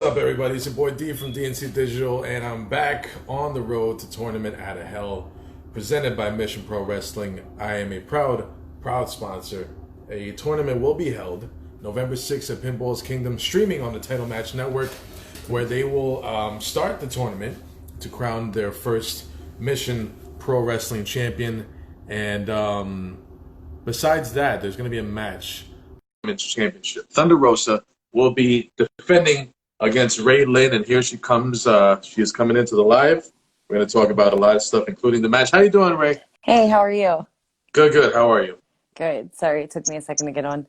up, everybody? It's your boy D from DNC Digital, and I'm back on the road to Tournament Out of Hell, presented by Mission Pro Wrestling. I am a proud sponsor. A tournament will be held November 6th at Pinball's Kingdom, streaming on the Title Match Network, where they will start the tournament to crown their first Mission Pro Wrestling champion. And besides that, there's going to be a match. Championship. Thunder Rosa will be defending against Ray Lyn, and here she comes. She is coming into the live. We're going to talk about a lot of stuff, including the match. How you doing, Ray? Hey, how are you? Good. How are you? Good. Sorry, it took me a second to get on.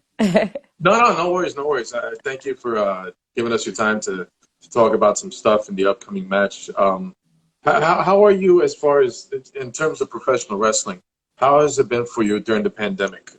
No worries. Thank you for giving us your time to talk about some stuff in the upcoming match. How are you as far as in terms of professional wrestling? How has it been for you during the pandemic?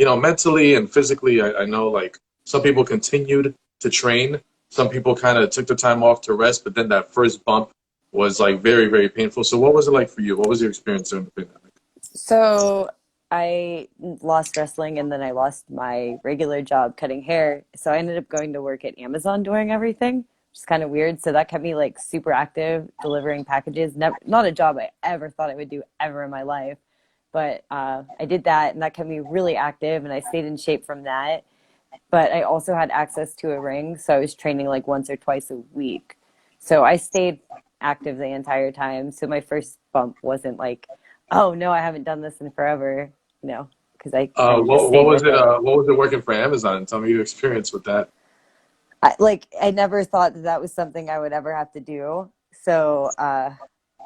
Mentally and physically, I know like some people continued to train. Some people kind of took the time off to rest, but then that first bump was like very, very painful. So what was it like for you? What was your experience during the pandemic? So I lost wrestling, and then I lost my regular job cutting hair. So I ended up going to work at Amazon doing everything, which is kind of weird. So that kept me like super active, delivering packages. Not a job I ever thought I would do ever in my life. But I did that, and that kept me really active, and I stayed in shape from that. But I also had access to a ring, so I was training like once or twice a week. So I stayed active the entire time. So my first bump wasn't like, oh, no, I haven't done this in forever, because I what was it? What was it working for Amazon? Tell me your experience with that. I never thought that was something I would ever have to do. So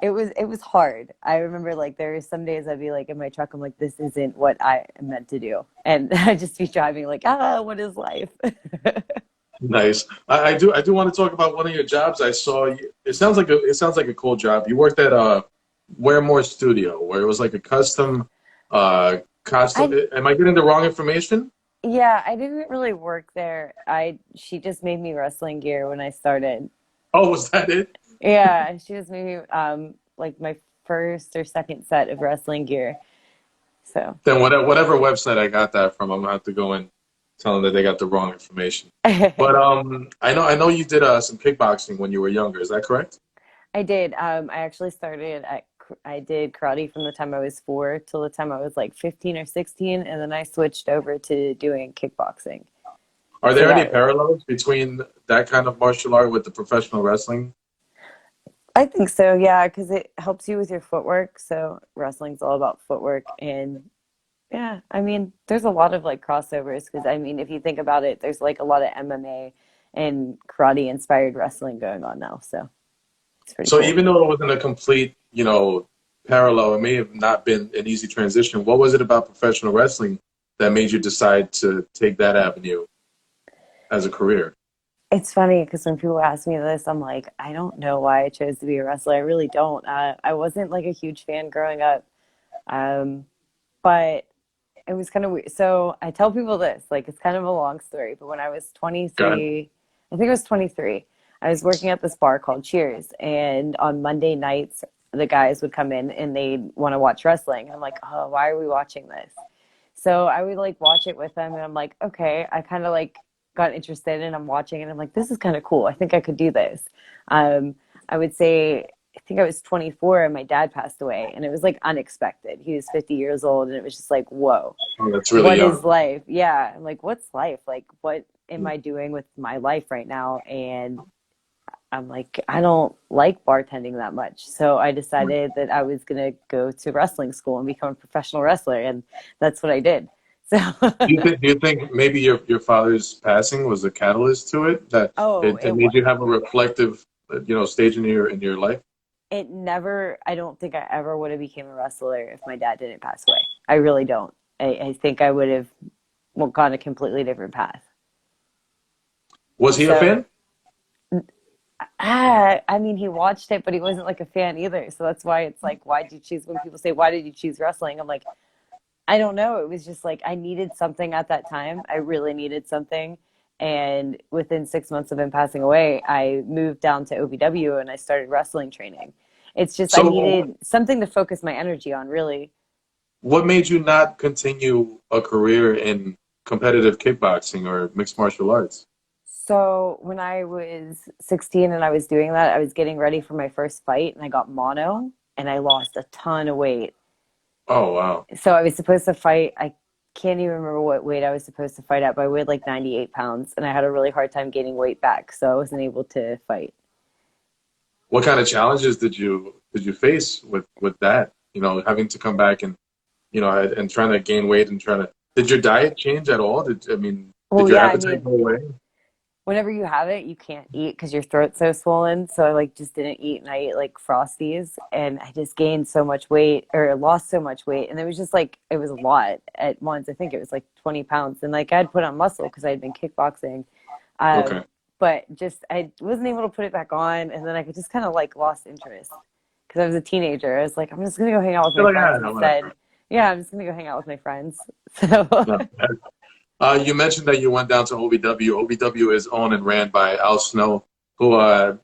it was hard. I remember like there were some days I'd be like in my truck, I'm like, this isn't what I am meant to do. And I'd just be driving like, what is life? Nice. I do want to talk about one of your jobs. I saw you. It sounds like a cool job. You worked at Wear More Studio, where it was like a custom costume. Am I getting the wrong information? Yeah, I didn't really work there. She just made me wrestling gear when I started. Oh, was that it? Yeah, she just made me like my first or second set of wrestling gear. So then whatever website I got that from, I'm gonna have to go and tell them that they got the wrong information. But I know you did some kickboxing when you were younger. Is that correct? I did. I actually I did karate from the time I was 4 till the time I was like 15 or 16, and then I switched over to doing kickboxing. Are there any parallels between that kind of martial art with the professional wrestling? I think so, yeah, because it helps you with your footwork. So wrestling's all about footwork, and yeah, I mean, there's a lot of like crossovers. Because I mean, if you think about it, there's like a lot of MMA and karate inspired wrestling going on now. So it's pretty cool. Even though it wasn't a complete, parallel, it may have not been an easy transition. What was it about professional wrestling that made you decide to take that avenue as a career? It's funny because when people ask me this, I'm like, I don't know why I chose to be a wrestler. I really don't. I wasn't like a huge fan growing up, but it was kind of weird. So I tell people this, like it's kind of a long story, but when I was 23, I think I was 23, I was working at this bar called Cheers, and on Monday nights, the guys would come in and they'd want to watch wrestling. I'm like, oh, why are we watching this? So I would like watch it with them, and I'm like, okay, I kind of like got interested, and I'm watching, and I'm like, this is kind of cool. I think I could do this. I would say, I think I was 24 and my dad passed away, and it was like unexpected. He was 50 years old, and it was just like, whoa, that's really young. What is life? Yeah. I'm like, what's life? Like, what am I doing with my life right now? And I'm like, I don't like bartending that much. So I decided that I was going to go to wrestling school and become a professional wrestler. And that's what I did. So do you think maybe your father's passing was a catalyst to it? That it made you have a reflective, stage in your life? It never, I don't think I ever would have became a wrestler if my dad didn't pass away. I really don't. I think I would have gone a completely different path. Was he a fan? I mean, he watched it, but he wasn't like a fan either. So that's why it's like, why did you choose, when people say, why did you choose wrestling? I'm like, I don't know. It was just like, I needed something at that time. I really needed something. And within 6 months of him passing away, I moved down to OVW and I started wrestling training. It's just, I needed something to focus my energy on, really. What made you not continue a career in competitive kickboxing or mixed martial arts? So when I was 16 and I was doing that, I was getting ready for my first fight and I got mono and I lost a ton of weight. Oh, wow. So I was supposed to fight, I can't even remember what weight I was supposed to fight at, but I weighed like 98 pounds and I had a really hard time gaining weight back. So I wasn't able to fight. What kind of challenges did you face with that? Having to come back and and trying to gain weight and trying to. Did your diet change at all? Did Well, your yeah, I appetite mean, go away? whenever you have it, you can't eat because your throat's so swollen. So I like just didn't eat and I ate like Frosties and I just gained so much weight or lost so much weight. And it was just like, it was a lot at once. I think it was like 20 pounds. And like I'd put on muscle because I had been kickboxing. Okay. But just, I wasn't able to put it back on. And then I just kind of like lost interest because I was a teenager. I was like, I'm just going to go hang out with You're my like, friends no, instead. whatever. Yeah, I'm just going to go hang out with my friends. So, No. You mentioned that you went down to OVW. OVW is owned and ran by Al Snow, who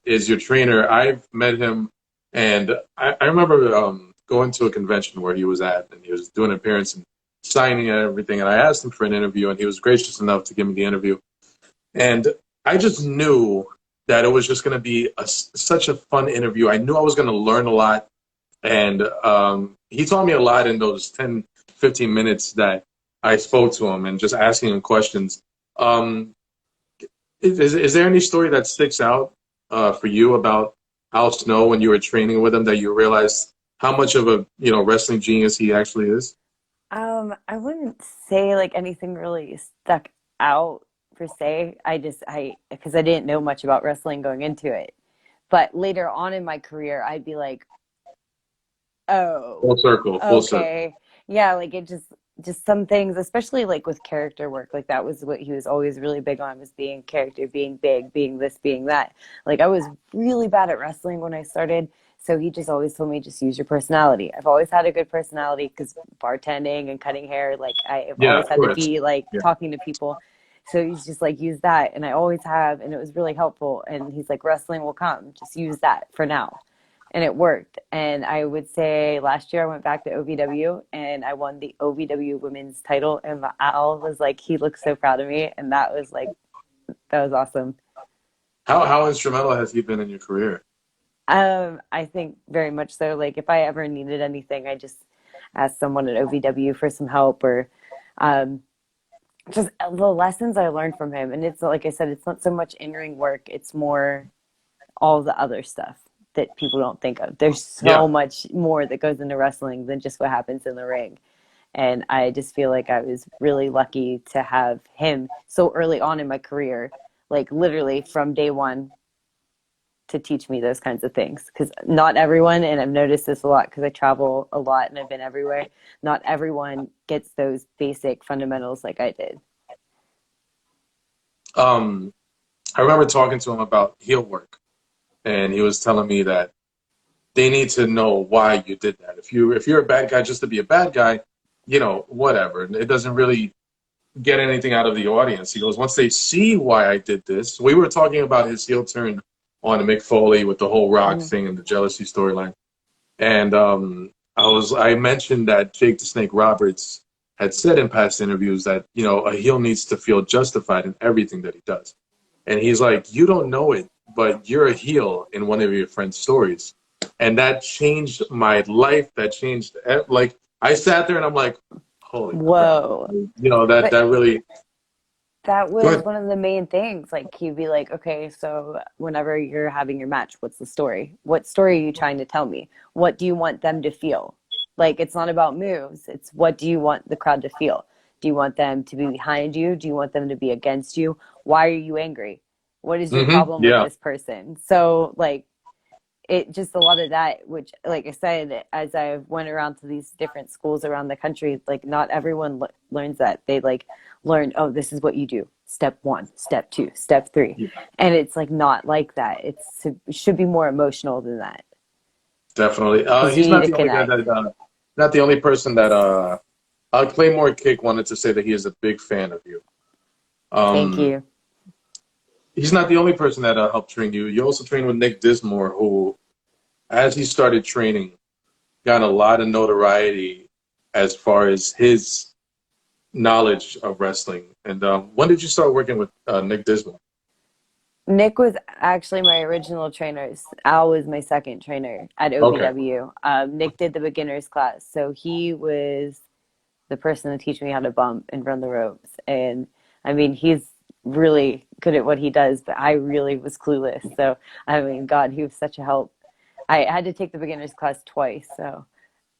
is your trainer. I've met him, and I remember going to a convention where he was at, and he was doing an appearance and signing and everything. And I asked him for an interview, and he was gracious enough to give me the interview. And I just knew that it was just going to be such a fun interview. I knew I was going to learn a lot. And he taught me a lot in those 10, 15 minutes that I spoke to him and just asking him questions. Um, is there any story that sticks out for you about Al Snow when you were training with him that you realized how much of a wrestling genius he actually is? I wouldn't say like anything really stuck out per se. Because I didn't know much about wrestling going into it. But later on in my career, I'd be like, oh, Full circle, full circle. okay. Yeah, like it just some things, especially like with character work, like that was what he was always really big on was being character, being big, being this, being that. Like I was really bad at wrestling when I started. So he just always told me just use your personality. I've always had a good personality because bartending and cutting hair, like I've Yeah, always of had to course. be like Yeah. talking to people. So he's just like, use that. And I always have. And it was really helpful. And he's like, wrestling will come. Just use that for now. And it worked. And I would say last year I went back to OVW and I won the OVW women's title. And Al was like, he looked so proud of me. And that was like, that was awesome. How instrumental has he been in your career? I think very much so. Like if I ever needed anything, I just asked someone at OVW for some help or um, just the lessons I learned from him. And it's like I said, it's not so much in-ring work. It's more all the other stuff that people don't think of. There's Yeah. so much more that goes into wrestling than just what happens in the ring. And I just feel like I was really lucky to have him so early on in my career, like literally from day one to teach me those kinds of things. Because not everyone, and I've noticed this a lot because I travel a lot and I've been everywhere, not everyone gets those basic fundamentals like I did. Um, I remember talking to him about heel work, and he was telling me that they need to know why you did that. If you're a bad guy just to be a bad guy, whatever. It doesn't really get anything out of the audience. He goes, once they see why I did this, we were talking about his heel turn on Mick Foley with the whole Rock Mm. thing and the jealousy storyline. And I mentioned that Jake the Snake Roberts had said in past interviews that, a heel needs to feel justified in everything that he does. And he's like, you don't know it, but you're a heel in one of your friend's stories. And that changed my life. That changed, like, I sat there and I'm like, holy crap. Whoa. That, But that really, that go was ahead. one of the main things. Like he'd be like, okay, so whenever you're having your match, what's the story? What story are you trying to tell me? What do you want them to feel? Like it's not about moves. It's what do you want the crowd to feel? Do you want them to be behind you? Do you want them to be against you? Why are you angry? What is your problem with Yeah, this person? So like it just a lot of that, which like I said, as I went around to these different schools around the country, like not everyone learns that. They like learn, oh, this is what you do, step one, step two, step three, yeah, and it's like not like that. It should be more emotional than that definitely. because you He's need not to the only guy connect. that, not the only person that, Claymore Kick wanted to say that he is a big fan of you. Thank Um, you. he's not the only person that helped train you. You also trained with Nick Dismore, who, as he started training, got a lot of notoriety as far as his knowledge of wrestling. And when did you start working with Nick Dismore? Nick was actually my original trainer. Al was my second trainer at Okay. OVW. Nick did the beginners class, so he was the person to teach me how to bump and run the ropes. And I mean, he's really good at what he does, but I really was clueless. So I mean, God, he was such a help. I had to take the beginners class twice, so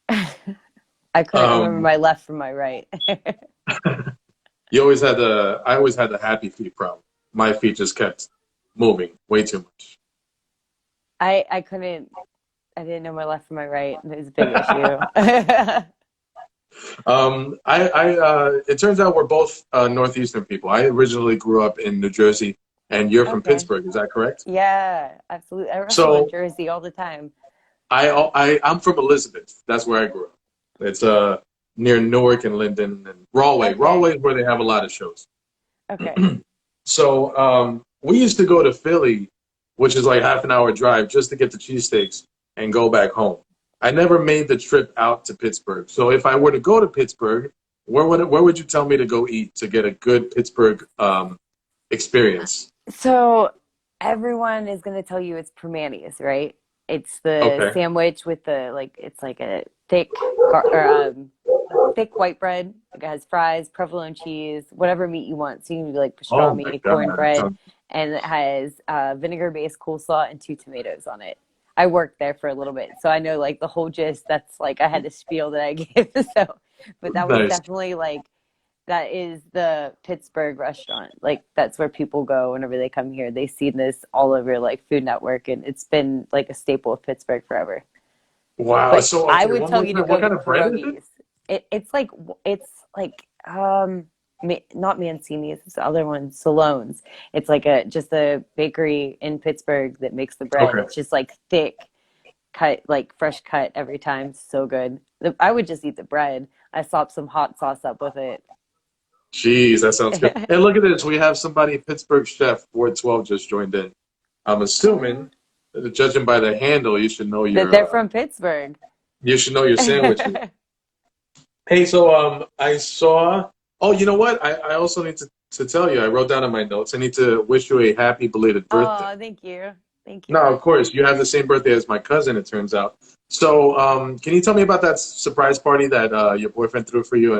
I couldn't remember Um, my left from my right. I always had the happy feet problem. My feet just kept moving way too much. I couldn't. I didn't know my left from my right, and it was a big issue. It turns out we're both Northeastern people. I originally grew up in New Jersey, and you're from Okay. Pittsburgh. Is that correct? Yeah, absolutely. I wrestle in So Jersey all the time. I'm from Elizabeth. That's where I grew up. It's near Newark and Linden and Rahway. Okay. Rahway is where they have a lot of shows. Okay. So we used to go to Philly, which is like half an hour drive, just to get the cheesesteaks and go back home. I never made the trip out to Pittsburgh. So if I were to go to Pittsburgh, where would you tell me to go eat to get a good Pittsburgh experience? So everyone is going to tell you it's Permanis, right? It's the Okay. sandwich with the like. It's like a thick, thick white bread. It has fries, provolone cheese, whatever meat you want. So you can do like Oh my pastrami, God. cornbread, and it has vinegar-based coleslaw and 2 tomatoes on it. I worked there for a little bit, so I know like the whole gist. That's like I had to spiel that I gave. So, but that was Nice. definitely like that is the Pittsburgh restaurant. Like that's where people go whenever they come here. They see this all over like Food Network, and it's been like a staple of Pittsburgh forever. Wow. But So I okay, would one tell more you to time. What go to kind of bread is it? pierogies. It's like not Mancini's. It's the other one, Salone's. It's like a just a bakery in Pittsburgh that makes the bread. Okay. It's just like thick, cut like fresh cut every time. So good. I would just eat the bread. I slop some hot sauce up with it. Jeez, that sounds good. And look at this. We have somebody, Pittsburgh chef 412 just joined in. I'm assuming, judging by the handle, That they're from Pittsburgh. you should know your sandwiches. Hey, so I saw. Oh, you know what? I also need to tell you. I wrote down in my notes. I need to wish you a happy belated birthday. Oh, thank you. Thank you. No, of course. You have the same birthday as my cousin, it turns out. So, can you tell me about that surprise party that your boyfriend threw for you,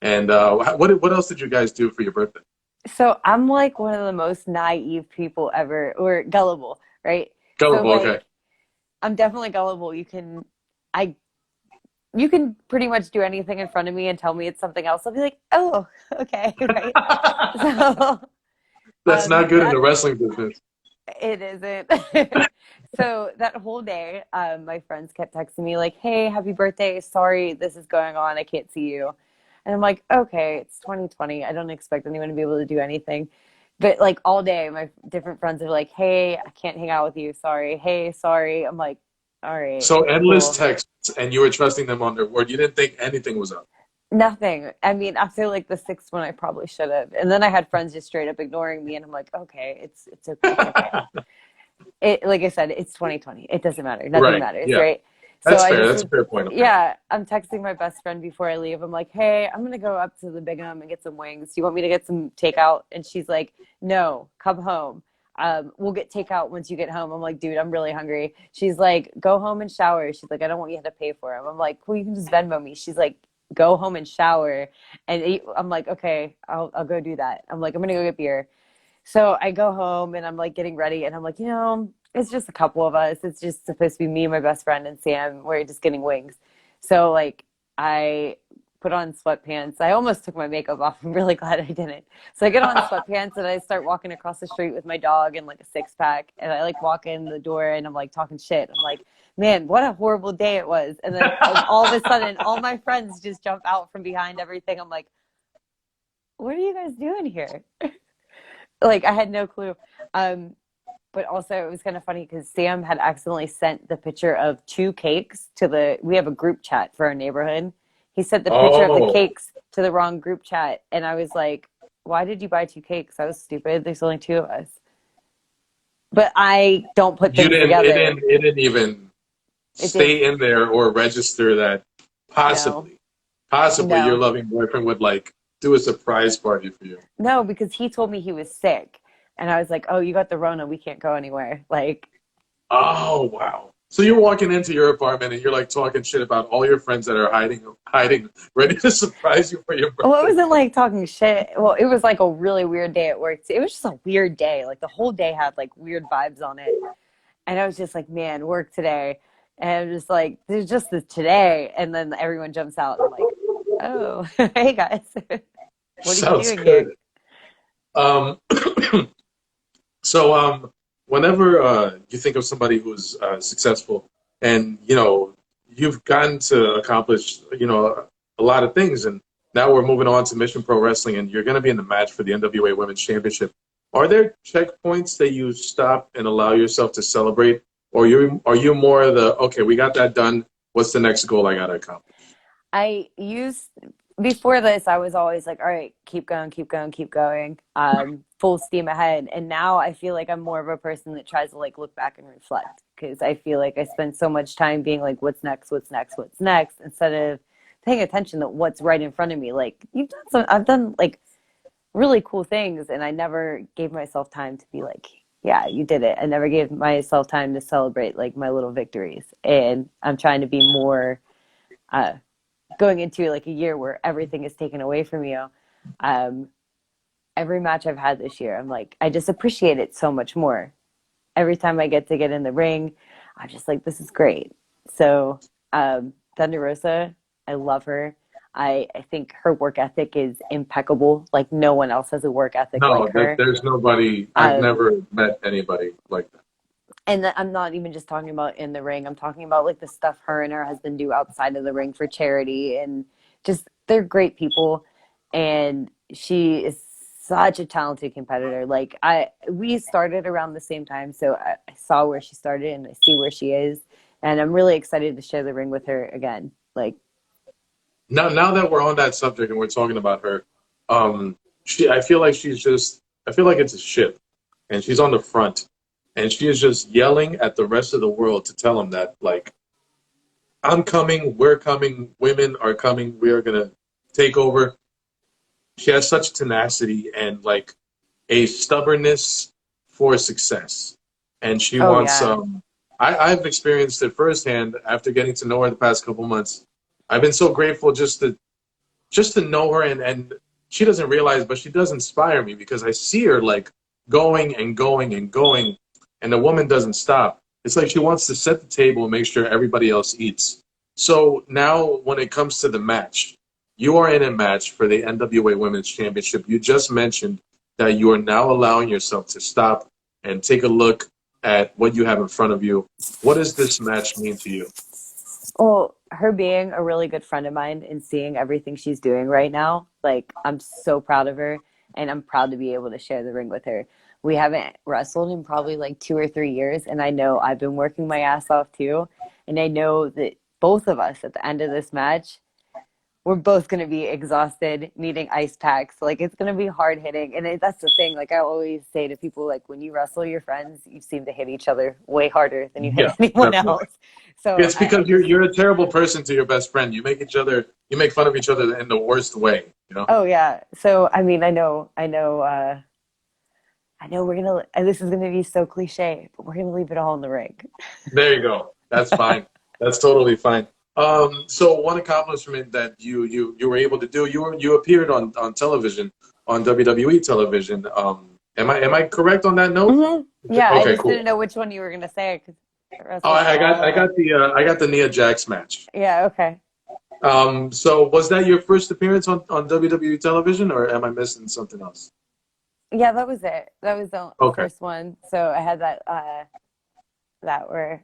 and what else did you guys do for your birthday? So I'm like one of the most naive people ever, or gullible, right? So Gullible, okay. like I'm definitely gullible. I, you can pretty much do anything in front of me and tell me it's something else. I'll be like, oh, okay, right. So That's not good in the that wrestling business. it isn't. So that whole day, my friends kept texting me like, "Hey, happy birthday! Sorry, this is going on. I can't see you." And I'm like, "Okay, it's 2020. I don't expect anyone to be able to do anything." But like all day, my different friends are like, "Hey, I can't hang out with you. Sorry. Hey, sorry." I'm like, "All right, So endless cool." texts, and you were trusting them on their word. You didn't think anything was up. Nothing. I mean, after like the sixth one, I probably should have. And then I had friends just straight up ignoring me, and I'm like, "Okay, it's okay." Like I said, it's 2020. It doesn't matter. Nothing Right. matters, Yeah. right? So That's I fair. just, That's a fair point. Okay. yeah, I'm texting my best friend before I leave. I'm like, hey, I'm gonna go up to the Big M and get some wings. Do you want me to get some takeout? And she's like, no, come home. We'll get takeout once you get home. I'm like, dude, I'm really hungry. She's like, go home and shower. She's like, I don't want you to pay for them. I'm like, well, you can just Venmo me. She's like, go home and shower and eat. I'm like, okay, I'll go do that. I'm like, I'm gonna go get beer. So I go home and I'm like getting ready and I'm like, it's just a couple of us. It's just supposed to be me, my best friend, and Sam. We're just getting wings. So like I put on sweatpants. I almost took my makeup off. I'm really glad I didn't. So I get on sweatpants and I start walking across the street with my dog and like a six pack. And I like walk in the door and I'm like talking shit. I'm like, man, what a horrible day it was. And then all of a sudden, all my friends just jump out from behind everything. I'm like, what are you guys doing here? Like I had no clue. But also it was kind of funny because Sam had accidentally sent the picture of 2 cakes we have a group chat for our neighborhood. He sent the picture of the Oh, cakes to the wrong group chat. And I was like, why did you buy 2 cakes? I was stupid. There's only 2 of us. But I don't put you things didn't. It together. didn't. It didn't even It did stay in there or register that no, possibly your no, loving boyfriend would like do a surprise party for you. no, because he told me he was sick. And I was like, oh, you got the Rona. We can't go anywhere. Like, Oh, wow. So you're walking into your apartment and you're like talking shit about all your friends that are hiding, ready to surprise you for your well, it birthday. wasn't like talking shit. Well, it was like a really weird day at work. It was just a weird day. Like the whole day had like weird vibes on it. And I was just like, man, work today. And I'm just like, there's just this today. And then everyone jumps out. I'm like, oh, hey guys, what are you Sounds doing here? good. Um, so whenever you think of somebody who's successful and, you've gotten to accomplish, a lot of things, and now we're moving on to Mission Pro Wrestling, and you're going to be in the match for the NWA Women's Championship. Are there checkpoints that you stop and allow yourself to celebrate? Or are you more the, okay, we got that done. What's the next goal I got to accomplish? I used before this, I was always like, all right, keep going, keep going, keep going, full steam ahead. And now I feel like I'm more of a person that tries to like look back and reflect because I feel like I spend so much time being like, what's next, what's next, what's next, instead of paying attention to what's right in front of me. Like I've done like really cool things, and I never gave myself time to be like, yeah, you did it. I never gave myself time to celebrate like my little victories, and I'm trying to be more. Going into like a year where everything is taken away from you, um, every match I've had this year, I'm like, I just appreciate it so much more. Every time I get to get in the ring, I'm just like, this is great. So Thunder Rosa, I love her. I think her work ethic is impeccable. Like no one else has a work ethic No, like her. there's nobody. I've Um, never met anybody like that. And I'm not even just talking about in the ring. I'm talking about like the stuff her and her husband do outside of the ring for charity, and just they're great people. And she is such a talented competitor. Like we started around the same time, so I saw where she started and I see where she is, and I'm really excited to share the ring with her again. Like, Now that we're on that subject and we're talking about her, I feel like I feel like it's a ship, and she's on the front, and she is just yelling at the rest of the world to tell them that, like, I'm coming, we're coming, women are coming, we are gonna take over. She has such tenacity and like a stubbornness for success, and she oh wants. yeah, I've experienced it firsthand after getting to know her the past couple months. I've been so grateful just to know her, and she doesn't realize, but she does inspire me because I see her like going and going and going, and the woman doesn't stop. It's like she wants to set the table and make sure everybody else eats. So now when it comes to the match, you are in a match for the NWA Women's Championship. You just mentioned that you are now allowing yourself to stop and take a look at what you have in front of you. What does this match mean to you? well, her being a really good friend of mine and seeing everything she's doing right now, like I'm so proud of her, and I'm proud to be able to share the ring with her. We haven't wrestled in probably like 2 or 3 years, and I know I've been working my ass off too. And I know that both of us at the end of this match, we're both going to be exhausted, needing ice packs. Like it's going to be hard hitting. And that's the thing. Like I always say to people, like when you wrestle your friends, you seem to hit each other way harder than you hit Yeah, anyone definitely. else. So It's I because just, you're a terrible person to your best friend. You make fun of each other in the worst way, you know? oh yeah. So, I mean, I know we're going to, and this is going to be so cliche, but we're going to leave it all in the ring. There you go. That's fine. That's totally fine. So one accomplishment that you were able to do, you appeared on television, on WWE television. Am I correct on that note? Yeah. I Okay, just cool. didn't know which one you were going to say because I Oh, wrestled them all. I got the Nia Jax match. Yeah. Okay. So was that your first appearance on WWE television, or am I missing something else? Yeah, that was it. That was the Okay. first one. So I had that where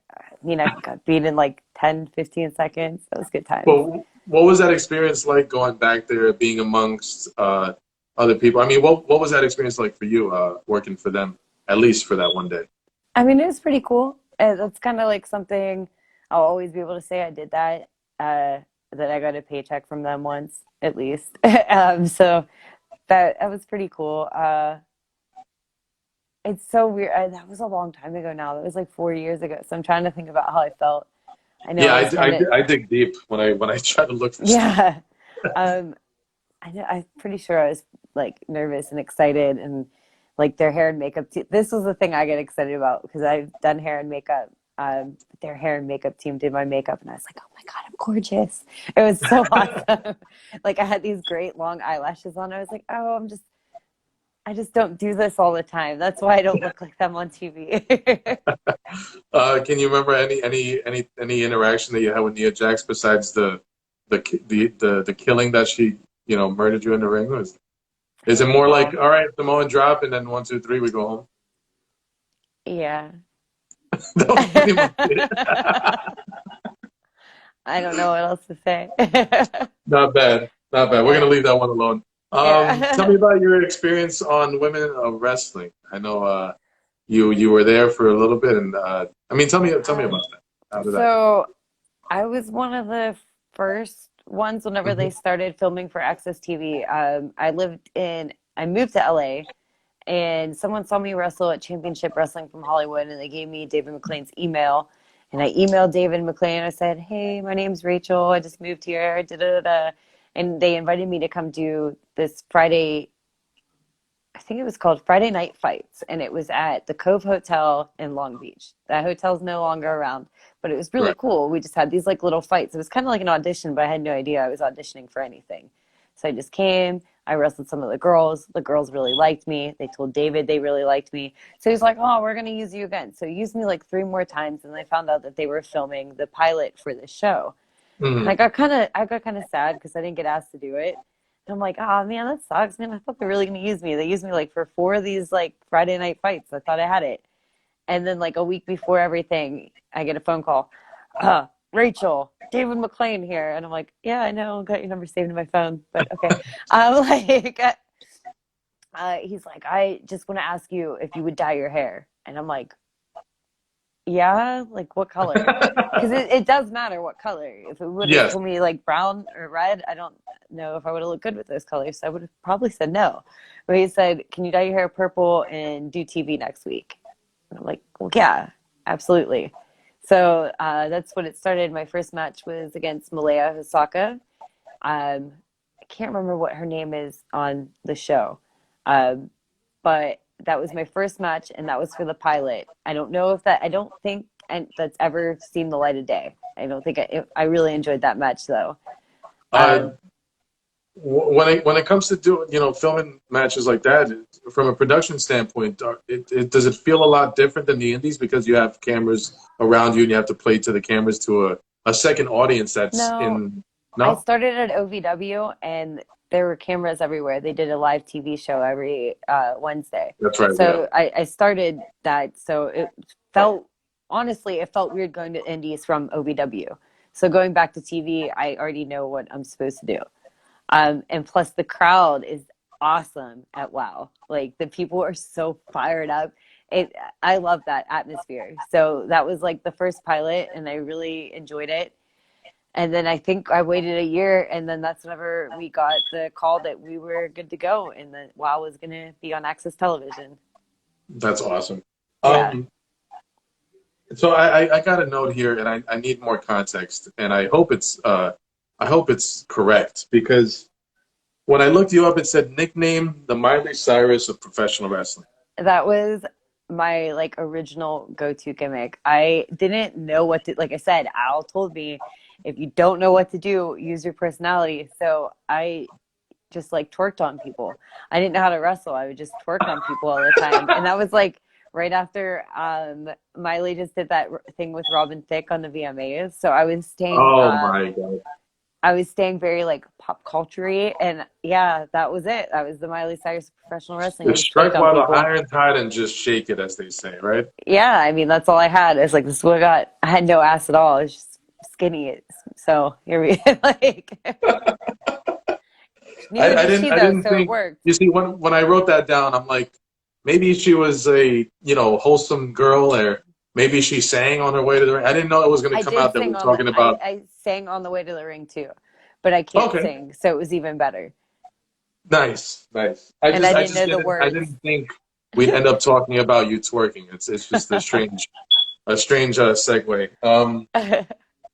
got beat in like 10, 15 seconds. That was good times. Well, what was that experience like going back there, being amongst other people? I mean, what was that experience like for you, working for them, at least for that one day? I mean, it was pretty cool. That's kind of like something I'll always be able to say I did that. That I got a paycheck from them once at least. So that was pretty cool. It's so weird. That was a long time ago now. That was like 4 years ago. So I'm trying to think about how I felt. I know Yeah, I was kind of I dig deep when I try to look for stuff. yeah. Um, I know, I'm pretty sure I was like nervous and excited, and like their hair and makeup. This was the thing I get excited about because I've done hair and makeup. Their hair and makeup team did my makeup, and I was like, "Oh my God, I'm gorgeous!" It was so awesome. Like I had these great long eyelashes on. I was like, "Oh, I just don't do this all the time. That's why I don't look like them on TV." Can you remember any interaction that you had with Nia Jax besides the killing that she murdered you in the ring? Is it more like, all right, Samoan drop and then 1, 2, 3 we go home? Yeah. That was pretty much it. I don't know what else to say. Not bad, not bad. We're gonna leave that one alone. Tell me Yeah. about your experience on Women of Wrestling. I know you were there for a little bit, and I mean, tell me about that. How did that go? So I was one of the first ones whenever they Mhm. started filming for Access TV. I moved to LA, and someone saw me wrestle at Championship Wrestling from Hollywood, and they gave me David McLean's email. And I emailed David McLean. I said, "Hey, my name's Rachel. I just moved here." Da, da, da, da. And they invited me to come do this Friday. I think it was called Friday Night Fights, and it was at the Cove Hotel in Long Beach. That hotel's no longer around, but it was really Right. cool. We just had these like little fights. It was kind of like an audition, but I had no idea I was auditioning for anything. So I just came. I wrestled some of the girls. The girls really liked me. They told David they really liked me. So he's like, "Oh, we're going to use you again." So he used me like 3 more times, and I found out that they were filming the pilot for the show. And Mhm. I got kind of sad because I didn't get asked to do it. And I'm like, "Oh man, that sucks, man. I thought they were really gonna use me. They used me like for 4 of these like Friday night fights. I thought I had it." And then like a week before everything, I get a phone call. Rachel, David McLean here. And I'm like, "Yeah, I know. Got your number saved in my phone, but okay." Like, he's like, "I just want to ask you if you would dye your hair." And I'm like, "Yeah, like what color?" Because it does matter what color. If it would have Yes. told me like brown or red, I don't know if I would have looked good with those colors. So I would have probably said no. But he said, "Can you dye your hair purple and do TV next week?" And I'm like, "Well, yeah, absolutely." So that's what it started. My first match was against Malaya Hosaka. I can't remember what her name is on the show. Um, but that was my first match, and that was for the pilot. I don't think and that's ever seen the light of day. I don't think I really enjoyed that match though. Uh, Um, when it comes to doing filming matches like that, from a production standpoint, does it feel a lot different than the indies because you have cameras around you and you have to play to the cameras to a second audience that's no, in I no. started at OVW, and there were cameras everywhere. They did a live TV show every Wednesday. That's right. Yeah. So I started that. So felt, honestly, it felt weird going to indies from OVW. So going back to TV, I already know what I'm supposed to do. And plus, the crowd is awesome at WoW. Like the people are so fired up. I love that atmosphere. So that was like the first pilot, and I really enjoyed it. And then I think I waited a year, and then that's whenever we got the call that we were good to go, and that WoW was going to be on Access Television. That's awesome. Yeah. Um, so I got a note here, and I need more context, and I hope it's correct because when I looked you up, it said nickname the Miley Cyrus of professional wrestling. That was my like original go-to gimmick. I didn't know what to, like I said, Al told me if you don't know what to do, use your personality. So I just like twerked on people. I didn't know how to wrestle. I would just twerk on people all the time. And that was like right after Miley just did that thing with Robin Thicke on the VMAs. So Oh my God! I was staying very like pop culture-y, and yeah, that was it. That was the Miley Cyrus of professional wrestling. I Just just twerked strike on while the people. iron's hot and just shake it, as they say, right? Yeah, I mean that's all I had. It's like this is what I got. I had no ass at all. I was just skinny. So here we like neither I did didn't she I though, didn't so it think. worked. You see, when I wrote that down, I'm like, maybe she was a wholesome girl, or maybe she sang on her way to the ring. I didn't know it was going I to come did out that we're sing on the talking about. I sang on the way to the ring too, but I can't Okay, sing, so it was even better. nice, nice. I And just I I didn't just know the didn't I words. didn't think we'd end up talking about you twerking. It's just a strange segue.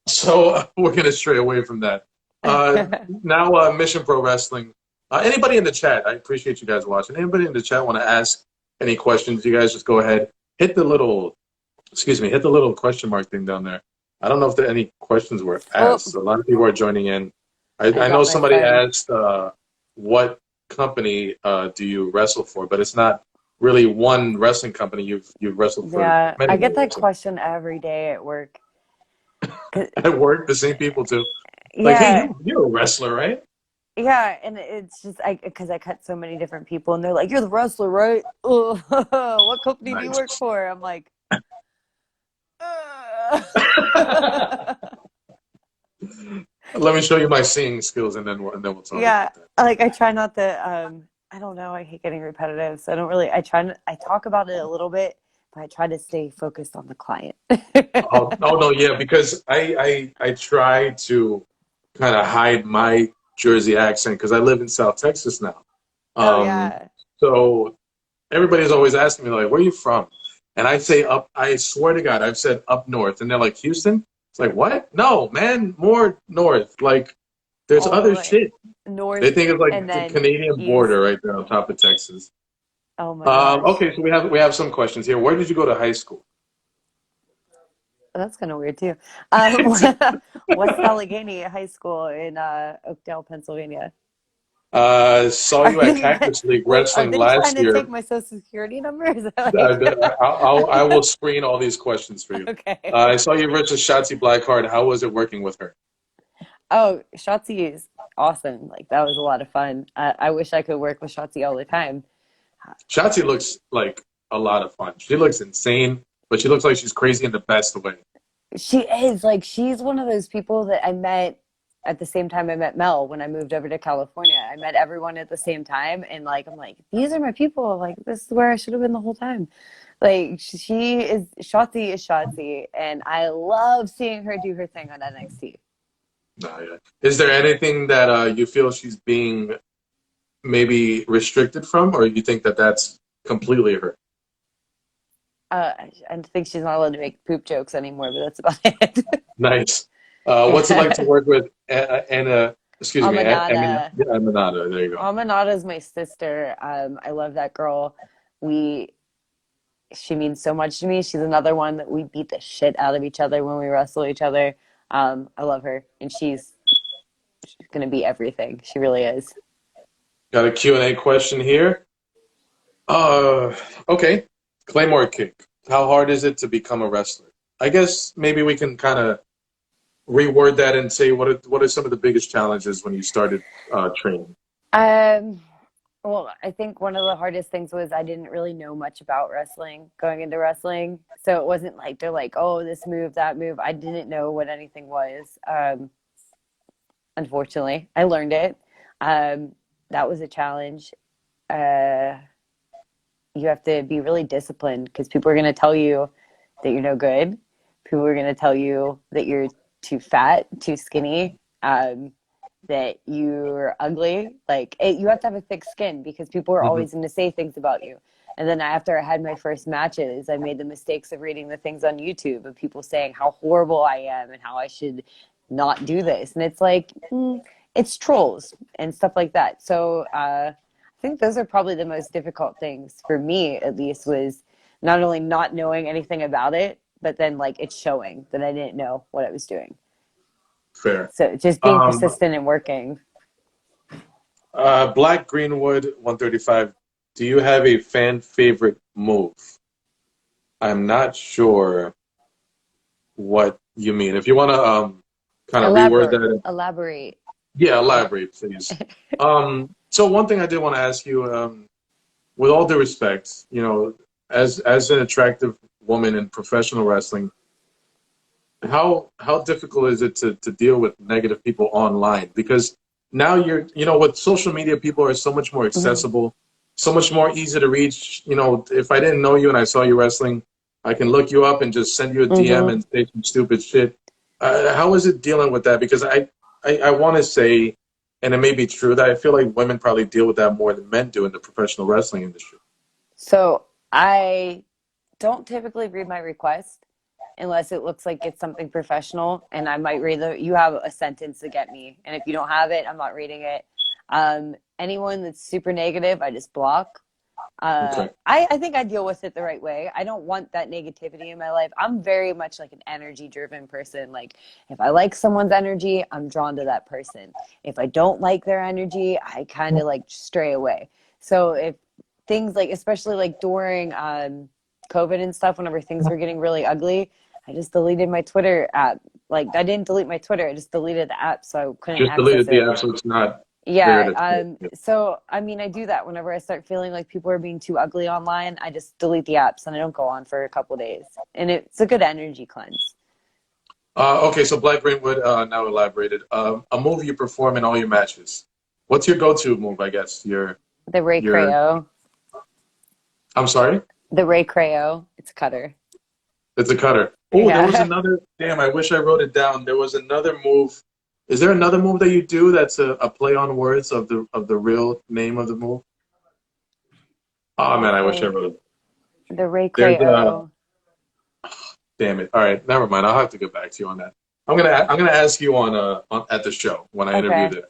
So we're gonna stray away from that. Now, Mission Pro Wrestling. Anybody in the chat? I appreciate you guys watching. Anybody in the chat want to ask any questions, you guys just go ahead, hit the little, hit the little question mark thing down there. I don't know if there any questions were Oh, asked. A lot of people are joining in. I I know dropped my somebody phone. asked, what company do you wrestle for? But it's not really one wrestling company. You've wrestled for Yeah, many, I get many. that So. question every day at work. 'Cause- At work, the same people too. Like, hey, Yeah, you're a wrestler, right? yeah, and it's just because I cut so many different people, and they're like, "You're the wrestler, right? Ugh, what company do you work Nice. for?" I'm like, "Ugh." Let me show you my singing skills, and then we'll talk Yeah, about that. like I try not to. I don't know. I hate getting repetitive, so I don't really. I try. I talk about it a little bit, but I try to stay focused on the client. Oh no, yeah, because I try to kind of hide my Jersey accent because I live in South Texas now. Oh Um, yeah. so everybody's always asking me like, "Where are you from?" And I say up. I swear to God, I've said up north, and they're like, "Houston." It's like, what? No, man, more north. Like, there's All other right. shit. They North think it's and like the then Canadian east. border right there on top of Texas. Oh my gosh. Okay, so we have some questions here. Where did you go to high school? That's kind of weird too. West Allegheny High School in Oakdale, Pennsylvania. Saw Are you at they Cactus League wait? Are Wrestling they trying last to take year. my social security number? Is that like I will screen all these questions for you. okay? I saw you versus Shotzi Blackheart. How was it working with her? Oh, Shotzi is awesome. Like that was a lot of fun. I wish I could work with Shotzi all the time. Shotzi looks like a lot of fun. She looks insane, but she looks like she's crazy in the best way. She is like she's one of those people that I met at the same time I met Mel when I moved over to California. I met everyone at the same time, and like I'm like these are my people. Like this is where I should have been the whole time. Like Shotzi is Shotzi, and I love seeing her do her thing on NXT. No, yeah. Is there anything that you feel she's being maybe restricted from, or you think that that's completely her? I think she's not allowed to make poop jokes anymore, but that's about it. Nice. What's it like to work with Anna? Excuse me, Aminata. Aminata. There you go. Aminata is my sister. I love that girl. We She means so much to me. She's another one that we beat the shit out of each other when we wrestle each other. I love her, and she's gonna be everything. She really is. Got a Q&A question here. Uh, okay. Claymore kick. How hard is it to become a wrestler? I guess maybe we can kind of reword that and say what are some of the biggest challenges when you started training? Um, well, I think one of the hardest things was I didn't really know much about wrestling going into wrestling, so it wasn't like they're like, oh, this move, that move. I didn't know what anything was. Unfortunately, I learned it. That was a challenge. Uh, you have to be really disciplined because people are going to tell you that you're no good. People are going to tell you that you're too fat, too skinny, that you're ugly. You have to have a thick skin because people are Hmm. always going to say things about you. And then after I had my first matches, I made the mistakes of reading the things on YouTube of people saying how horrible I am and how I should not do this. And it's like, it's trolls and stuff like that. So I think those are probably the most difficult things for me, at least, was not only not knowing anything about it, but then like it's showing that I didn't know what I was doing. Fair. So just being Um, persistent and working. Black Greenwood 135. Do you have a fan favorite move? I'm not sure what you mean. If you want to kind of reword that. Elaborate. Yeah, elaborate, please. So one thing I did want to ask you, with all due respect, as an attractive woman in professional wrestling, how difficult is it to deal with negative people online? Because now with social media, people are so much more Mhm. accessible, so much more easy to reach. If I didn't know you and I saw you wrestling, I can look you up and just send you a DM Mhm. and say some stupid shit. How is it dealing with that? Because I want to say, and it may be true, that I feel like women probably deal with that more than men do in the professional wrestling industry. So I don't typically read my request unless it looks like it's something professional, and I might read you have a sentence to get me, and if you don't have it, I'm not reading it. Anyone that's super negative, I just block. Okay. I think I deal with it the right way. I don't want that negativity in my life. I'm very much like an energy driven person. Like if I like someone's energy, I'm drawn to that person. If I don't like their energy, I kind of like stray away. So if things like, especially like during COVID and stuff, whenever things were getting really ugly, I just deleted my Twitter app. Like I didn't delete my Twitter, I just deleted the app so I couldn't Just access deleted the it. app, so it's not there Yeah, to. so I mean, I do that whenever I start feeling like people are being too ugly online. I just delete the apps and I don't go on for a couple days, and it's a good energy cleanse. Okay, so Black Greenwood now elaborated. A move you perform in all your matches. What's your go-to move? I guess The Ray your. Creo, I'm sorry. the Ray Creo, it's a cutter. It's a cutter. Oh, there was Yeah. another. Damn, I wish I wrote it down. There was another move. Is there another move that you do that's a play on words of the real name of the move? Oh man, I wish I Okay, wrote it. the Ray There's Creo. damn it. All right, never mind. I'll have to get back to you on that. I'm gonna ask you on at the show when I interview Okay. there.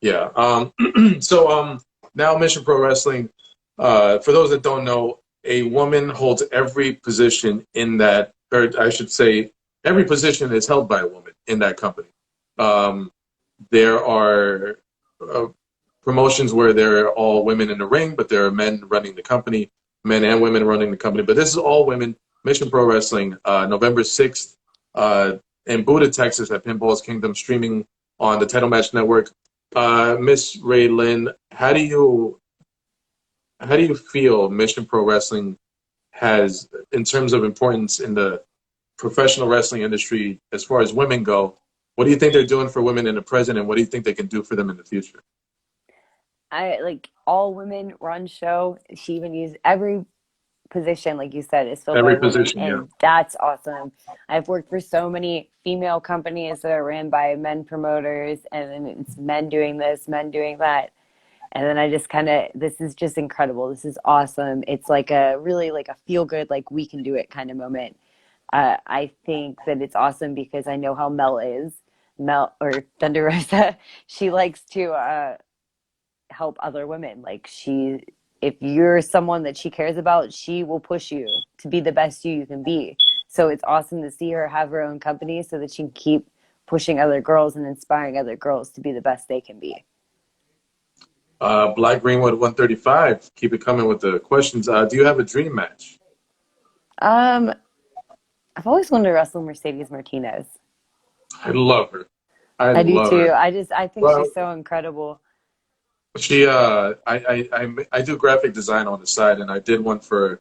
Yeah. So now Mission Pro Wrestling. For those that don't know, a woman holds every position in that, or I should say, every position is held by a woman in that company. Um, there are uh, promotions where there are all women in the ring, but there are men running the company, men and women running the company. But this is all women. Mission Pro Wrestling, November 6th, in Buda, Texas, at Pinball's Kingdom, streaming on the Title Match Network. Miss Ray Lyn, how do you feel Mission Pro Wrestling has in terms of importance in the professional wrestling industry as far as women go? What do you think they're doing for women in the present, and what do you think they can do for them in the future? I like all women run show. She even used every position, like you said, is filled by Every a woman, position, yeah. and that's awesome. I've worked for so many female companies that are ran by men promoters, and then it's men doing this, men doing that. And then I just kind of, this is just incredible. This is awesome. It's like a really like a feel good, like we can do it kind of moment. I think that it's awesome because I know how Mel is. Mel or Thunder Rosa, she likes to help other women. Like she, if you're someone that she cares about, she will push you to be the best you can be. So it's awesome to see her have her own company so that she can keep pushing other girls and inspiring other girls to be the best they can be. Black Greenwood 135. Keep it coming with the questions. Do you have a dream match? Um, I've always wanted to wrestle Mercedes Martinez. I love her. I I do love too. her. I think Well, she's so incredible. I do graphic design on the side, and I did one for,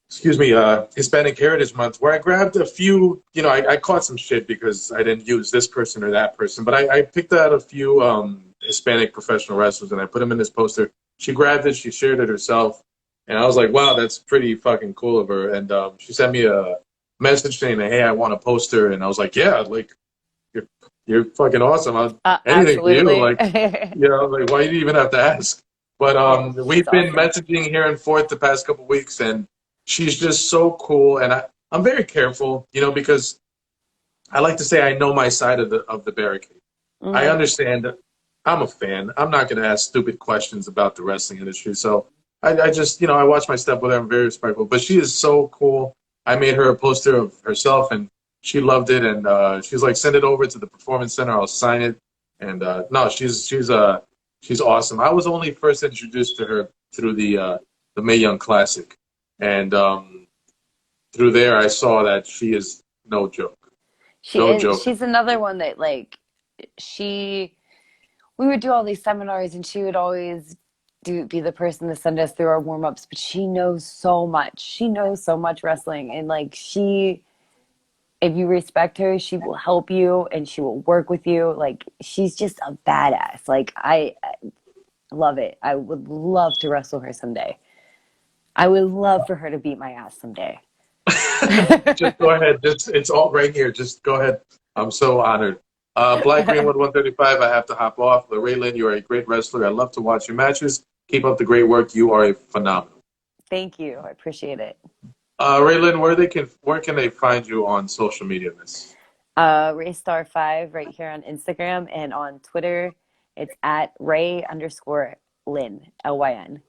excuse me, Hispanic Heritage Month, where I grabbed a few, I caught some shit because I didn't use this person or that person, but I picked out a few Hispanic professional wrestlers and I put them in this poster. She grabbed it, she shared it herself, and I was like, wow, that's pretty fucking cool of her. And she sent me a message saying, hey, I want a poster, and I was like, yeah, like you're you're fucking awesome. Anything for you, Absolutely. like like why do you even have to ask? But She's we've been awesome. messaging here and forth the past couple weeks, and she's just so cool. And I'm very careful, because I like to say I know my side of the barricade. I Hmm. understand. I'm a fan. I'm not going to ask stupid questions about the wrestling industry. So I just, I watch my step with her. I'm very respectful. But she is so cool. I made her a poster of herself, and she loved it. And she's like, send it over to the performance center. I'll sign it. And no, she's awesome. I was only first introduced to her through the Mae Young Classic, and through there I saw that she is no joke, She no and joke. she's another one that like she we would do all these seminars and she would always be the person to send us through our warm-ups, but she knows so much. She knows so much wrestling, and like she, if you respect her, she will help you and she will work with you. Like she's just a badass. Like I love it. I would love to wrestle her someday. I would love for her to beat my ass someday. Just go ahead. Just it's all right here. Just go ahead. I'm so honored. Black Greenwood 135. I have to hop off. But Ray Lyn, you are a great wrestler. I love to watch your matches. Keep up the great work. You are a phenomenal. Thank you. I appreciate it. Ray Lyn, where can they find you on social media, miss? Raystar5 right here on Instagram, and on Twitter, it's at Ray_Lyn, Lyn.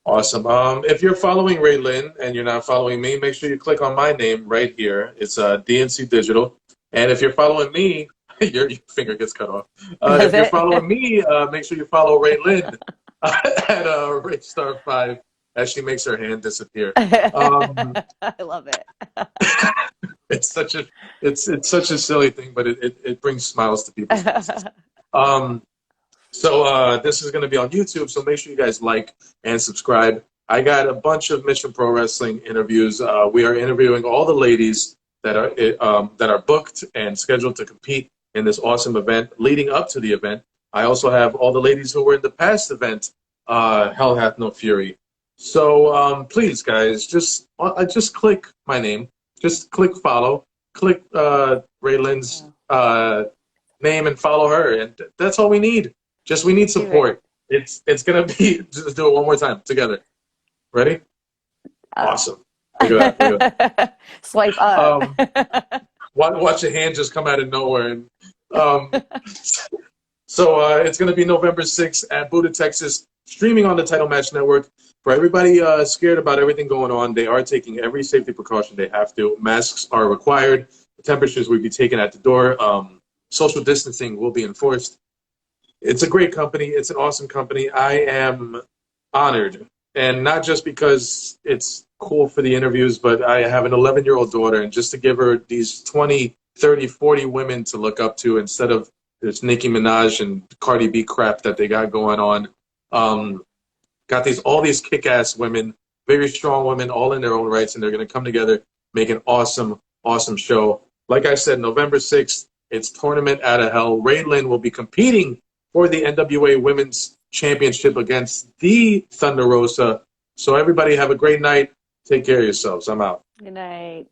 Awesome. If you're following Ray Lyn and you're not following me, make sure you click on my name right here. It's DNC Digital. And if you're following me, your finger gets cut off. If you're following me, make sure you follow Ray Lyn at Raystar5 as she makes her hand disappear. I love it. It's such a silly thing, but it brings smiles to people's faces. So this is going to be on YouTube, so make sure you guys like and subscribe. I got a bunch of Mission Pro Wrestling interviews. We are interviewing all the ladies that are booked and scheduled to compete in this awesome event leading up to the event. I also have all the ladies who were in the past event, Hell Hath No Fury. So please, guys, just click my name. Just click follow. Click Ray Lyn's name and follow her, and that's all we need. We need support. It's gonna be. Just do it one more time together. Ready? Awesome. Look at that. Look at that. Swipe up. Watch a hand just come out of nowhere. And so it's gonna be November 6th at Buda, Texas, streaming on the Title Match Network. For everybody scared about everything going on, they are taking every safety precaution they have to. Masks are required. The temperatures will be taken at the door. Social distancing will be enforced. It's a great company. It's an awesome company. I am honored, and not just because it's cool for the interviews, but I have an 11-year-old daughter, and just to give her these 20, 30, 40 women to look up to instead of this Nicki Minaj and Cardi B crap that they got going on. Got all these kick-ass women, very strong women, all in their own rights, and they're going to come together, make an awesome, awesome show. Like I said, November 6th, it's Tournament Out of Hell. Ray Lyn will be competing for the NWA Women's Championship against the Thunder Rosa. So everybody have a great night. Take care of yourselves. I'm out. Good night.